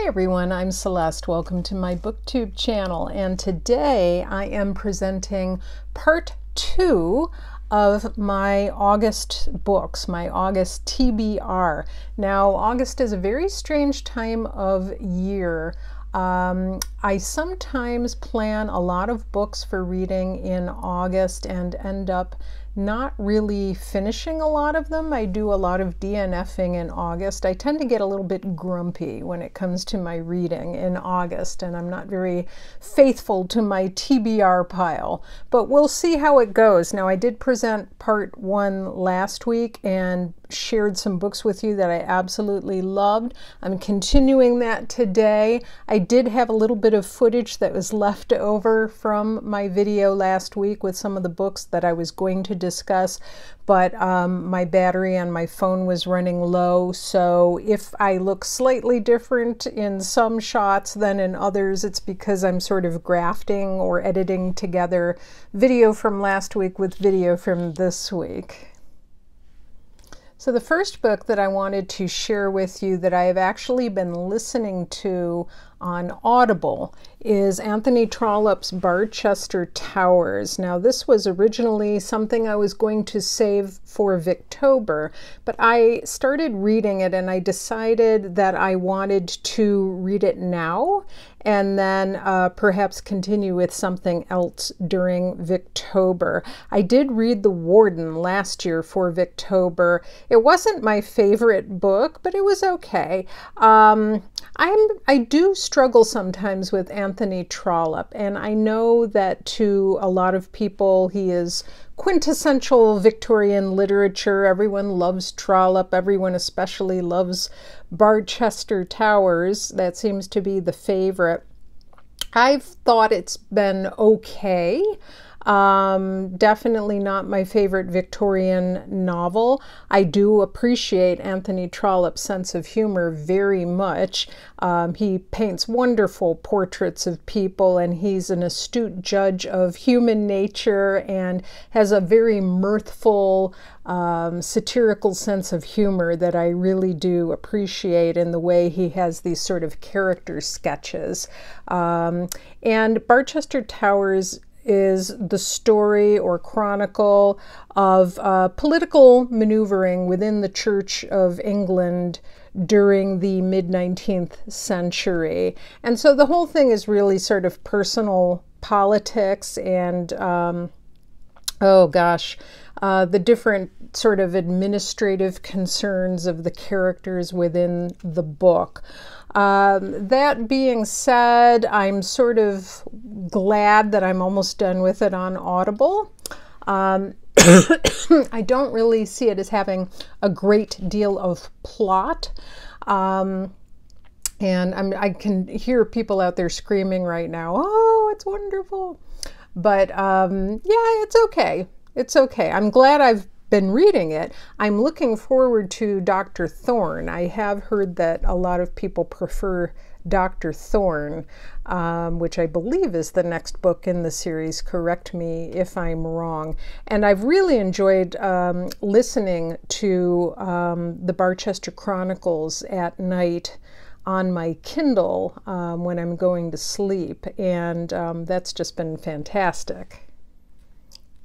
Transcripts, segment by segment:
everyone, I'm Celeste. Welcome to my BookTube channel, and today I am presenting part 2 of my August books, my August TBR. Now, August is a very strange time of year. I sometimes plan a lot of books for reading in August and end up not really finishing a lot of them. I do a lot of DNFing in August. I tend to get a little bit grumpy when it comes to my reading in August, and I'm not very faithful to my TBR pile, but we'll see how it goes. Now, I did present part 1 last week and shared some books with you that I absolutely loved. I'm continuing that today. I did have a little bit of footage that was left over from my video last week with some of the books that I was going to discuss, but my battery on my phone was running low, so if I look slightly different in some shots than in others, it's because I'm sort of grafting or editing together video from last week with video from this week. So the first book that I wanted to share with you that I have actually been listening to on Audible is Anthony Trollope's Barchester Towers. Now, this was originally something I was going to save for Victober, but I started reading it and I decided that I wanted to read it now and then perhaps continue with something else during Victober. I did read The Warden last year for Victober. It wasn't my favorite book, but it was okay. I do struggle sometimes with Anthony Trollope, and I know that to a lot of people he is quintessential Victorian literature. Everyone loves Trollope. Everyone especially loves Barchester Towers. That seems to be the favorite. I've thought it's been okay. Definitely not my favorite Victorian novel. I do appreciate Anthony Trollope's sense of humor very much. He paints wonderful portraits of people, and he's an astute judge of human nature and has a very mirthful, satirical sense of humor that I really do appreciate in the way he has these sort of character sketches. And Barchester Towers is the story or chronicle of political maneuvering within the Church of England during the mid-19th century. And so the whole thing is really sort of personal politics and, oh gosh, the different sort of administrative concerns of the characters within the book. That being said, I'm sort of glad that I'm almost done with it on Audible. I don't really see it as having a great deal of plot. And I can hear people out there screaming right now, oh, it's wonderful. But yeah, it's okay. It's okay. I'm glad I've been reading it. I'm looking forward to Dr. Thorne. I have heard that a lot of people prefer Dr. Thorne, which I believe is the next book in the series. Correct me if I'm wrong. And I've really enjoyed listening to the Barchester Chronicles at night on my Kindle when I'm going to sleep, and that's just been fantastic.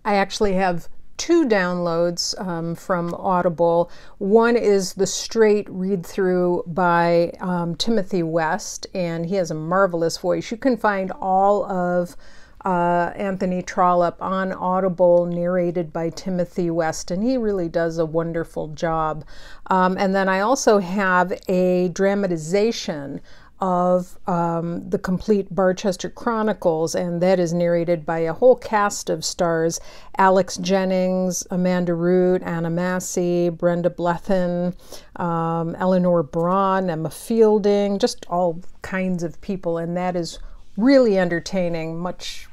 I actually have 2 downloads from Audible. One is the straight read-through by Timothy West, and he has a marvelous voice. You can find all of Anthony Trollope on Audible, narrated by Timothy West, and he really does a wonderful job. And then I also have a dramatization of the complete Barchester Chronicles, and that is narrated by a whole cast of stars: Alex Jennings, Amanda Root, Anna Massey, Brenda Blyton, Eleanor Braun, Emma Fielding, just all kinds of people, and that is really entertaining, much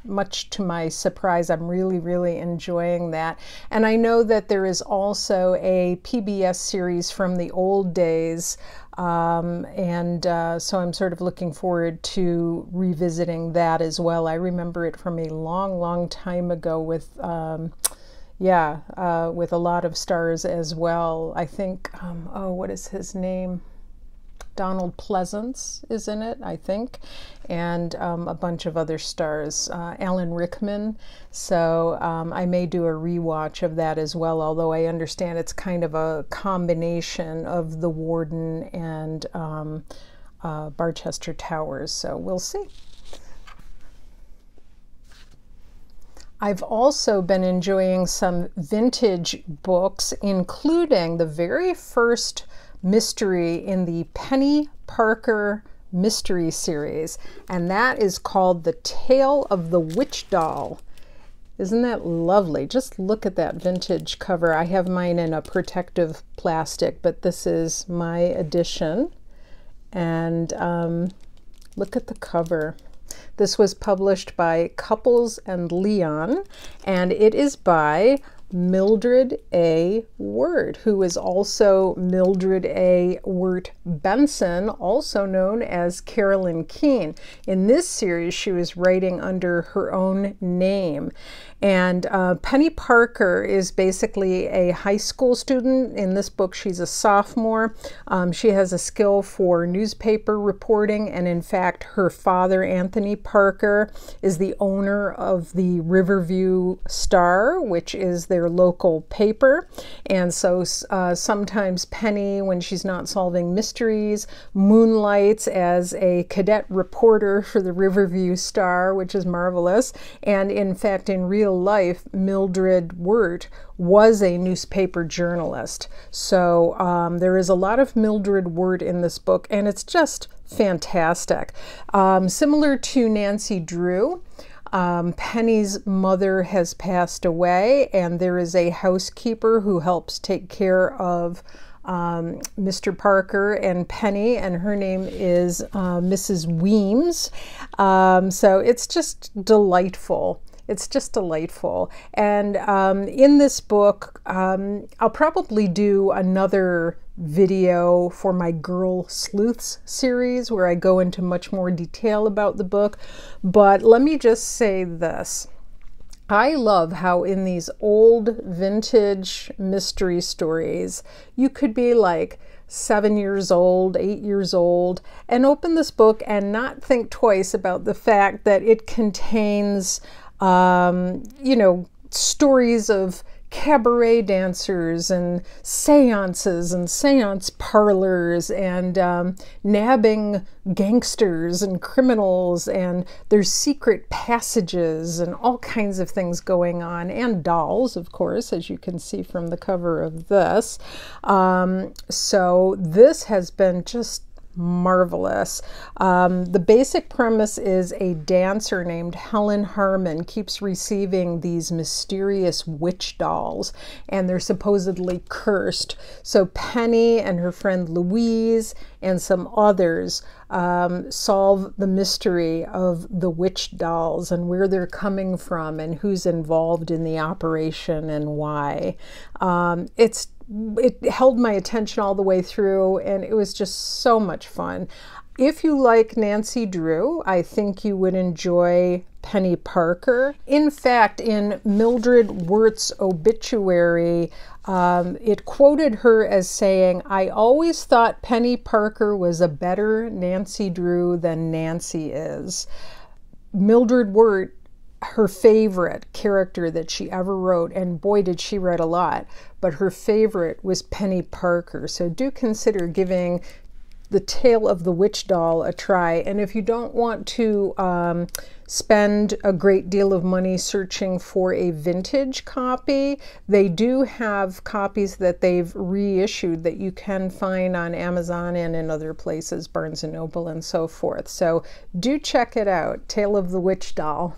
to my surprise. I'm really enjoying that. And I know that there is also a PBS series from the old days, so I'm sort of looking forward to revisiting that as well. I remember it from a long time ago with with a lot of stars as well. I think, oh, what is his name? Donald Pleasance is in it, I think, and a bunch of other stars, Alan Rickman. So I may do a rewatch of that as well, although I understand it's kind of a combination of The Warden and Barchester Towers, so we'll see. I've also been enjoying some vintage books, including the very first mystery in the Penny Parker mystery series, and that is called The Tale of the Witch Doll. Isn't that lovely? Just look at that vintage cover. I have mine in a protective plastic, but this is my edition. And look at the cover. This was published by Couples and Leon, and it is by Mildred A. Wirt, who is also Mildred A. Wirt Benson, also known as Carolyn Keene. In this series, she was writing under her own name. And Penny Parker is basically a high school student. In this book, she's a sophomore. She has a skill for newspaper reporting, and in fact, her father, Anthony Parker, is the owner of the Riverview Star, which is their local paper. And so sometimes Penny, when she's not solving mysteries, moonlights as a cadet reporter for the Riverview Star, which is marvelous. And in fact, in real life, Mildred Wirt was a newspaper journalist. So there is a lot of Mildred Wirt in this book, and it's just fantastic. Similar to Nancy Drew, Penny's mother has passed away, and there is a housekeeper who helps take care of Mr. Parker and Penny, and her name is Mrs. Weems. So it's just delightful. It's just delightful. And in this book, I'll probably do another video for my Girl Sleuths series where I go into much more detail about the book. But let me just say this. I love how in these old vintage mystery stories, you could be like 7 years old, 8 years old, and open this book and not think twice about the fact that it contains you know, stories of cabaret dancers and seances and seance parlors and nabbing gangsters and criminals, and there's secret passages and all kinds of things going on, and dolls, of course, as you can see from the cover of this. So this has been just marvelous. The basic premise is a dancer named Helen Harmon keeps receiving these mysterious witch dolls, and they're supposedly cursed. So Penny and her friend Louise and some others solve the mystery of the witch dolls and where they're coming from and who's involved in the operation and why. It held my attention all the way through, and it was just so much fun. If you like Nancy Drew, I think you would enjoy Penny Parker. In fact, in Mildred Wirt's obituary, it quoted her as saying, "I always thought Penny Parker was a better Nancy Drew than Nancy is." Mildred Wirt, her favorite character that she ever wrote, and boy did she write a lot, but her favorite was Penny Parker. So do consider giving The Tale of the Witch Doll a try. And if you don't want to spend a great deal of money searching for a vintage copy, they do have copies that they've reissued that you can find on Amazon and in other places, Barnes & Noble and so forth. So do check it out, Tale of the Witch Doll.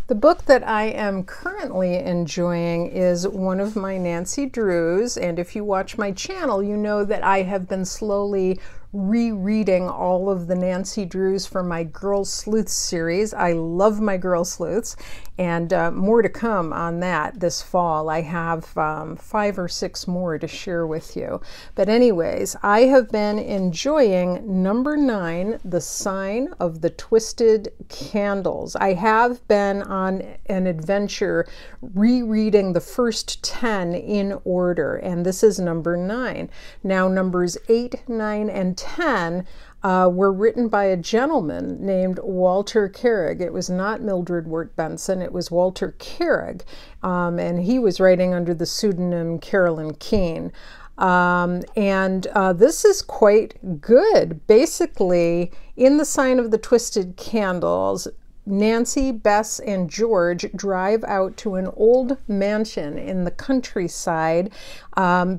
The book that I am currently enjoying is one of my Nancy Drews, and if you watch my channel, you know that I have been slowly rereading all of the Nancy Drews from my Girl Sleuths series. I love my Girl Sleuths, and more to come on that this fall. I have 5 or 6 more to share with you. But anyways, I have been enjoying number 9, The Sign of the Twisted Candles. I have been on an adventure rereading the first 10 in order, and this is number 9. Now numbers 8, 9, and 10 were written by a gentleman named Walter Carrig. It was not Mildred Wirt Benson, it was Walter Carrig, and he was writing under the pseudonym Carolyn Keene. This is quite good. Basically, in The Sign of the Twisted Candles, Nancy, Bess, and George drive out to an old mansion in the countryside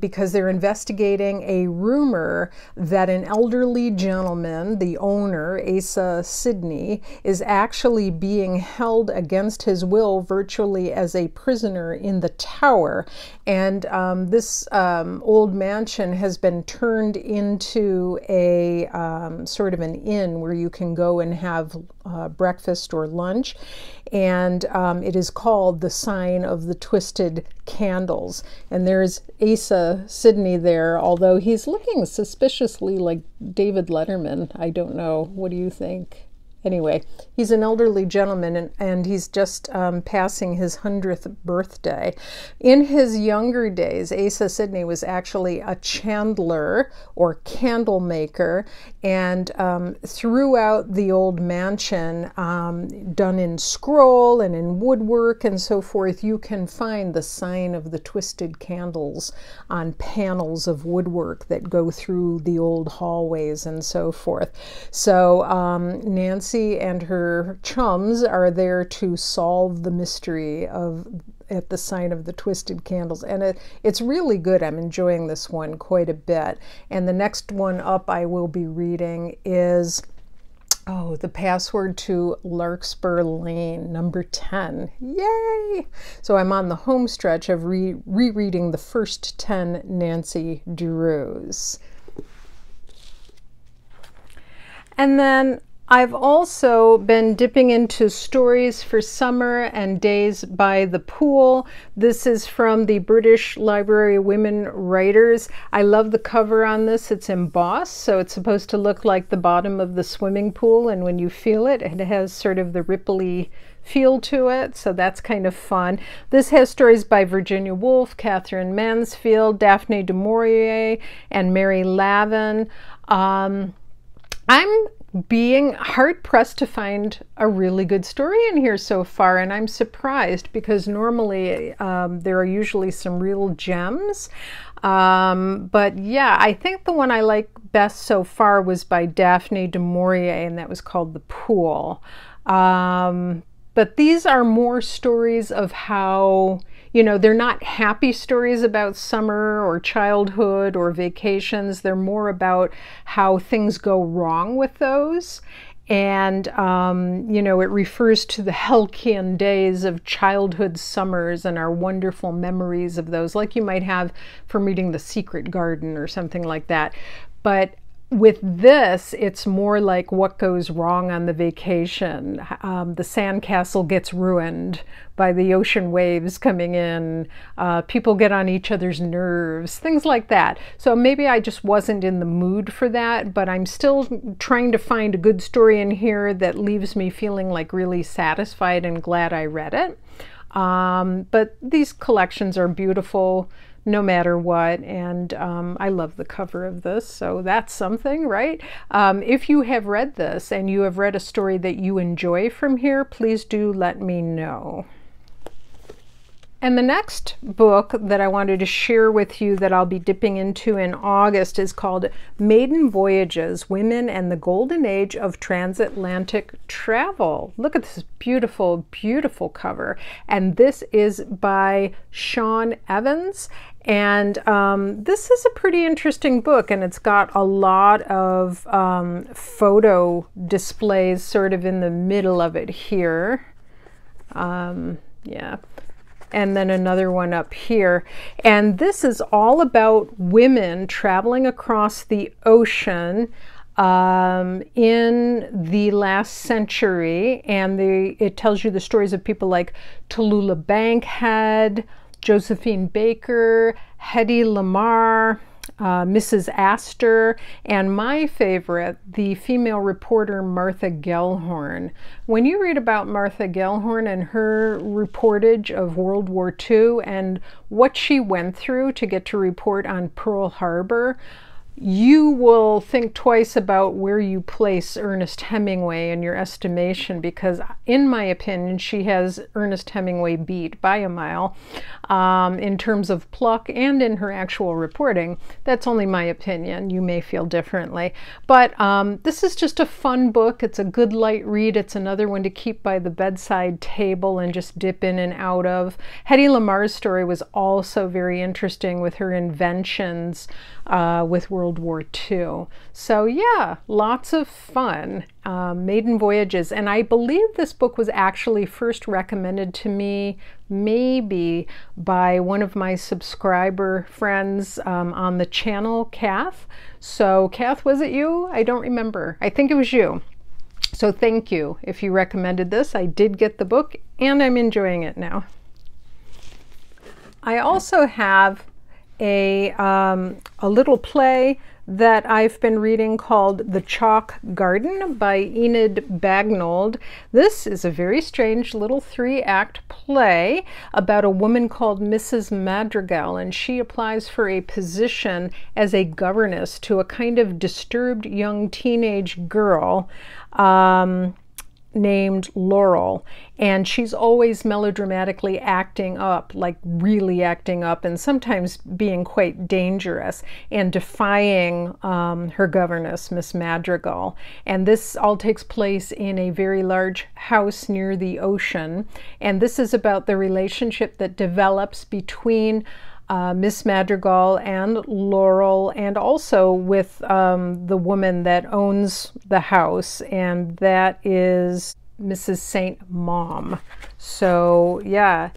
because they're investigating a rumor that an elderly gentleman, the owner, Asa Sidney, is actually being held against his will virtually as a prisoner in the tower. And this old mansion has been turned into a sort of an inn where you can go and have breakfast or lunch, and it is called The Sign of the Twisted Candles. And there's Asa Sidney there, although he's looking suspiciously like David Letterman. I don't know. What do you think? Anyway, he's an elderly gentleman, and he's just passing his 100th birthday. In his younger days, Asa Sidney was actually a chandler or candle maker, and throughout the old mansion, done in scroll and in woodwork and so forth, you can find the sign of the twisted candles on panels of woodwork that go through the old hallways and so forth. So Nancy and her chums are there to solve the mystery at the Sign of the Twisted Candles, and it's really good. I'm enjoying this one quite a bit. And the next one up I will be reading is The Password to Larkspur Lane, number 10. Yay! So I'm on the home stretch of rereading the first 10 Nancy Drews. And then I've also been dipping into stories for summer and days by the pool. This is from the British Library Women Writers. I love the cover on this. It's embossed, so it's supposed to look like the bottom of the swimming pool, and when you feel it, it has sort of the ripply feel to it, so that's kind of fun. This has stories by Virginia Woolf, Catherine Mansfield, Daphne du Maurier, and Mary Lavin. I'm being hard-pressed to find a really good story in here so far, and I'm surprised because normally there are usually some real gems. But yeah, I think the one I like best so far was by Daphne du Maurier, and that was called The Pool. But these are more stories of how, they're not happy stories about summer or childhood or vacations. They're more about how things go wrong with those. And, it refers to the halcyon days of childhood summers and our wonderful memories of those, like you might have from reading The Secret Garden or something like that. But with this, it's more like what goes wrong on the vacation. The sandcastle gets ruined by the ocean waves coming in. People get on each other's nerves, things like that. So maybe I just wasn't in the mood for that, but I'm still trying to find a good story in here that leaves me feeling like really satisfied and glad I read it. But these collections are beautiful no matter what, and I love the cover of this, so that's something, right? If you have read this and you have read a story that you enjoy from here, please do let me know. And the next book that I wanted to share with you that I'll be dipping into in August is called Maiden Voyages, Women and the Golden Age of Transatlantic Travel. Look at this beautiful, beautiful cover. And this is by Sean Evans. And this is a pretty interesting book, and it's got a lot of photo displays sort of in the middle of it here. Yeah. and then another one up here. And this is all about women traveling across the ocean in the last century, and it tells you the stories of people like Tallulah Bankhead, Josephine Baker, Hedy Lamarr, Mrs. Astor, and my favorite, the female reporter Martha Gellhorn. When you read about Martha Gellhorn and her reportage of World War II and what she went through to get to report on Pearl Harbor, you will think twice about where you place Ernest Hemingway in your estimation, because in my opinion she has Ernest Hemingway beat by a mile in terms of pluck and in her actual reporting. That's only my opinion. You may feel differently, but this is just a fun book. It's a good light read. It's another one to keep by the bedside table and just dip in and out of. Hedy Lamarr's story was also very interesting with her inventions with World War II. So yeah, lots of fun. Maiden Voyages. And I believe this book was actually first recommended to me maybe by one of my subscriber friends on the channel, Kath. So Kath, was it you? I don't remember. I think it was you. So thank you if you recommended this. I did get the book and I'm enjoying it now. I also have a little play that I've been reading called The Chalk Garden by Enid Bagnold. This is a very strange little 3-act play about a woman called Mrs. Madrigal, and she applies for a position as a governess to a kind of disturbed young teenage girl named Laurel, and she's always melodramatically acting up, like really acting up, and sometimes being quite dangerous and defying her governess, Miss Madrigal. And this all takes place in a very large house near the ocean, and this is about the relationship that develops between Miss Madrigal and Laurel, and also with the woman that owns the house, and that is Mrs. Saint Mom. So yeah,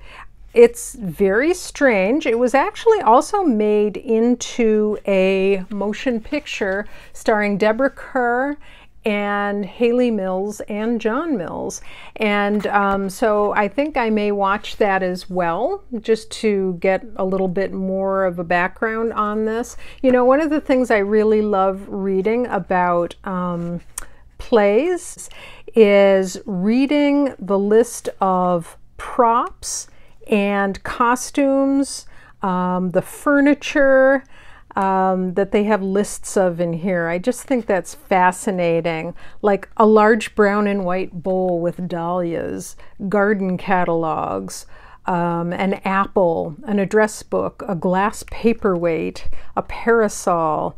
it's very strange. It was actually also made into a motion picture starring Deborah Kerr and Haley Mills and John Mills, and so I think I may watch that as well, just to get a little bit more of a background on this. You know, one of the things I really love reading about plays is reading the list of props and costumes, the furniture, that they have lists of in here. I just think that's fascinating. Like a large brown and white bowl with dahlias, garden catalogs, an apple, an address book, a glass paperweight, a parasol,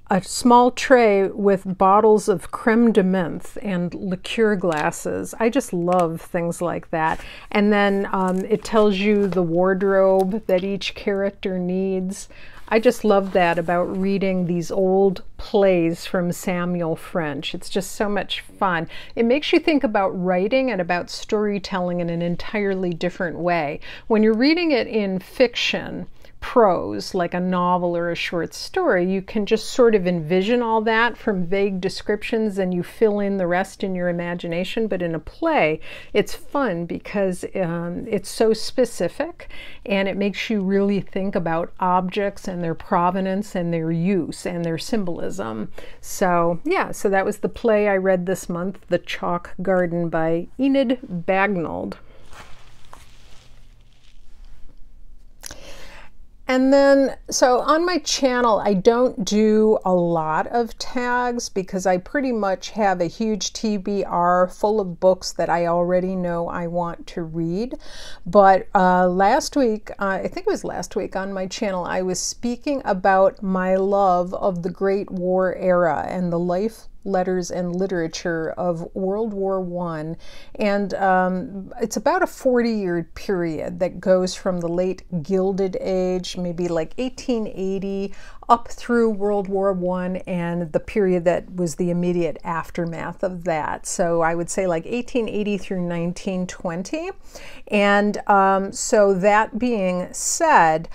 a small tray with bottles of creme de menthe and liqueur glasses. I just love things like that. And then it tells you the wardrobe that each character needs. I just love that about reading these old plays from Samuel French. It's just so much fun. It makes you think about writing and about storytelling in an entirely different way. When you're reading it in fiction, prose, like a novel or a short story, you can just sort of envision all that from vague descriptions and you fill in the rest in your imagination. But in a play, it's fun because it's so specific and it makes you really think about objects and their provenance and their use and their symbolism. So yeah, so that was the play I read this month, The Chalk Garden by Enid Bagnold. And then, so on my channel, I don't do a lot of tags because I pretty much have a huge TBR full of books that I already know I want to read. But last week, I think it was last week on my channel, I was speaking about my love of the Great War era and the life Letters and Literature of World War I. And it's about a 40-year period that goes from the late Gilded Age, maybe like 1880, up through World War I and the period that was the immediate aftermath of that. So I would say like 1880 through 1920. And so that being said,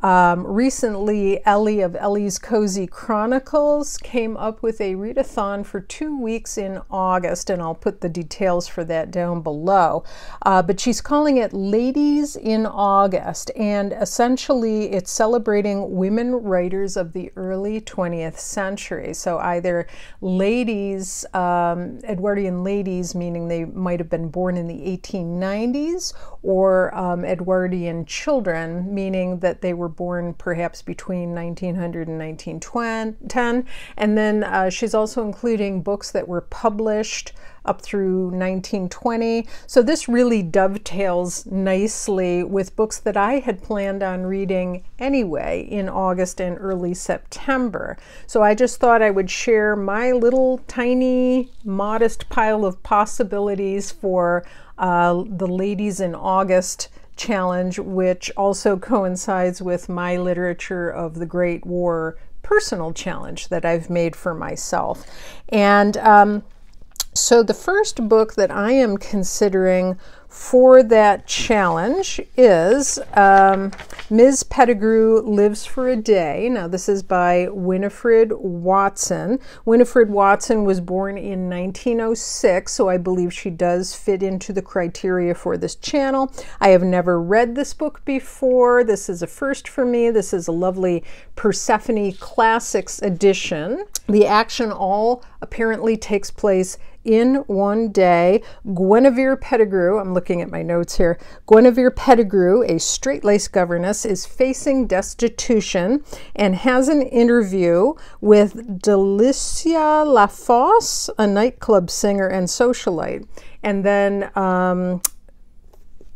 recently, Ellie of Ellie's Cozy Chronicles came up with a readathon for 2 weeks in August, and I'll put the details for that down below. But she's calling it Ladies in August, and essentially it's celebrating women writers of the early 20th century. So either ladies, Edwardian ladies, meaning they might have been born in the 1890s, or Edwardian children, meaning that they were born perhaps between 1900 and 1910. And then she's also including books that were published up through 1920. So this really dovetails nicely with books that I had planned on reading anyway in August and early September. So I just thought I would share my little tiny modest pile of possibilities for the Ladies in August challenge, which also coincides with my Literature of the Great War personal challenge that I've made for myself. And so the first book that I am considering for that challenge is Ms. Pettigrew Lives for a Day. Now this is by Winifred Watson. Winifred Watson was born in 1906, so I believe she does fit into the criteria for this channel. I have never read this book before. This is a first for me. This is a lovely Persephone Classics edition. The action all apparently takes place in one day. Guinevere Pettigrew, I'm looking at my notes here, Guinevere Pettigrew, a straight-laced governess, is facing destitution and has an interview with Delicia Lafosse, a nightclub singer and socialite. And then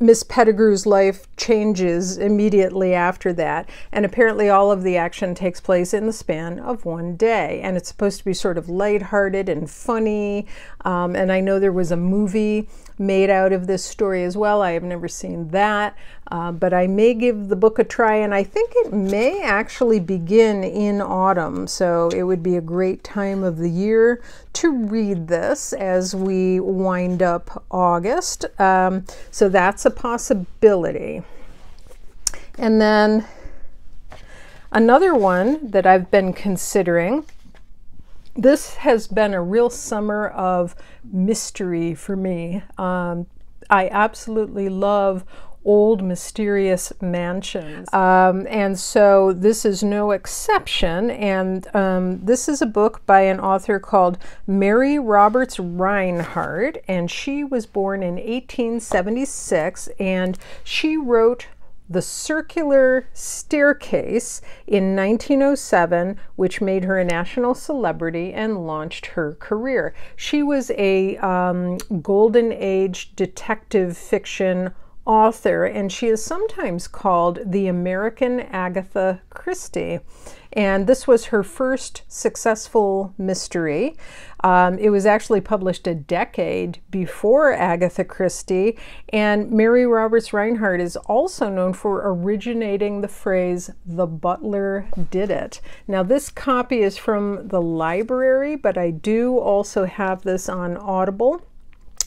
Miss Pettigrew's life changes immediately after that, and apparently all of the action takes place in the span of one day, and it's supposed to be sort of lighthearted and funny, and I know there was a movie made out of this story as well. I have never seen that, but I may give the book a try, and I think it may actually begin in autumn, so it would be a great time of the year to read this as we wind up August. So that's a possibility. And then another one that I've been considering, this has been a real summer of mystery for me. I absolutely love old mysterious mansions, and so this is no exception. And this is a book by an author called Mary Roberts Reinhart, and she was born in 1876, and she wrote The Circular Staircase in 1907, which made her a national celebrity and launched her career. She was a Golden Age detective fiction author, and she is sometimes called the American Agatha Christie. And this was her first successful mystery. It was actually published a decade before Agatha Christie, and Mary Roberts Reinhart is also known for originating the phrase, "the butler did it." Now this copy is from the library, but I do also have this on Audible.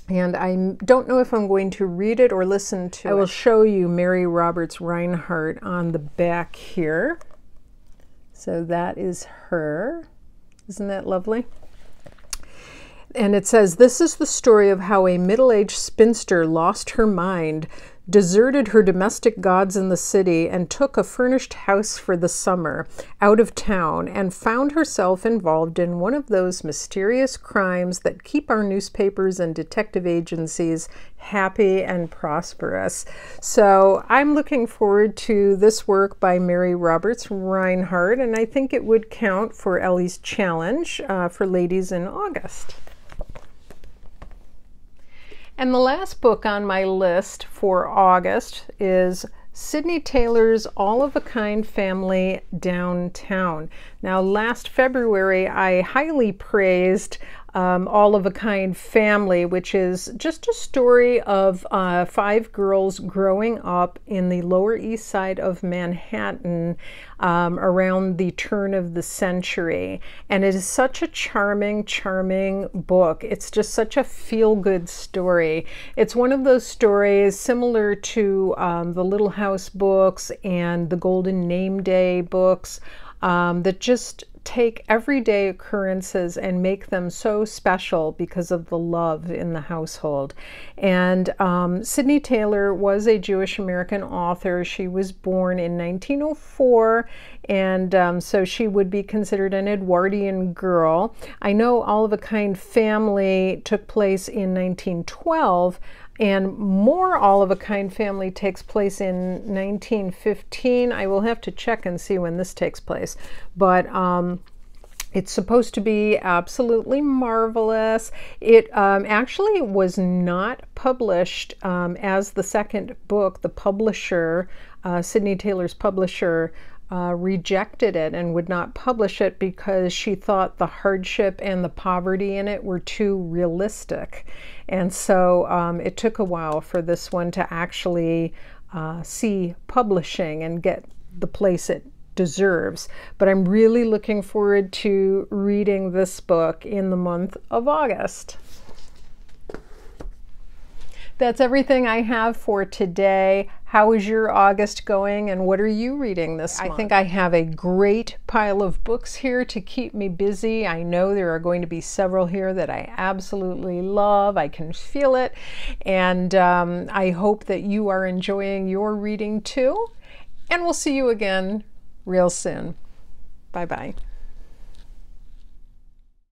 And I don't know if I'm going to read it or listen to it. I will show you Mary Roberts Reinhart on the back here. So that is her. Isn't that lovely? And it says, "This is the story of how a middle-aged spinster lost her mind, deserted her domestic gods in the city, and took a furnished house for the summer out of town, and found herself involved in one of those mysterious crimes that keep our newspapers and detective agencies happy and prosperous." So I'm looking forward to this work by Mary Roberts Reinhart, and I think it would count for Ellie's challenge for Ladies in August. And the last book on my list for August is Sidney Taylor's All of a Kind Family Downtown. Now, last February, I highly praised All of a Kind Family, which is just a story of 5 girls growing up in the Lower East Side of Manhattan around the turn of the century. And it is such a charming, charming book. It's just such a feel-good story. It's one of those stories similar to the Little House books and the Golden Name Day books that just take everyday occurrences and make them so special because of the love in the household. And Sidney Taylor was a Jewish American author. She was born in 1904, and so she would be considered an Edwardian girl. I know All of a Kind Family took place in 1912, and more All of a Kind Family takes place in 1915. I will have to check and see when this takes place. But it's supposed to be absolutely marvelous. It actually was not published as the second book. The publisher, Sidney Taylor's publisher, rejected it and would not publish it because she thought the hardship and the poverty in it were too realistic. And so it took a while for this one to actually see publishing and get the place it deserves. But I'm really looking forward to reading this book in the month of August. That's everything I have for today. How is your August going, and what are you reading this month? I think I have a great pile of books here to keep me busy. I know there are going to be several here that I absolutely love. I can feel it, and I hope that you are enjoying your reading too. And we'll see you again real soon. Bye-bye.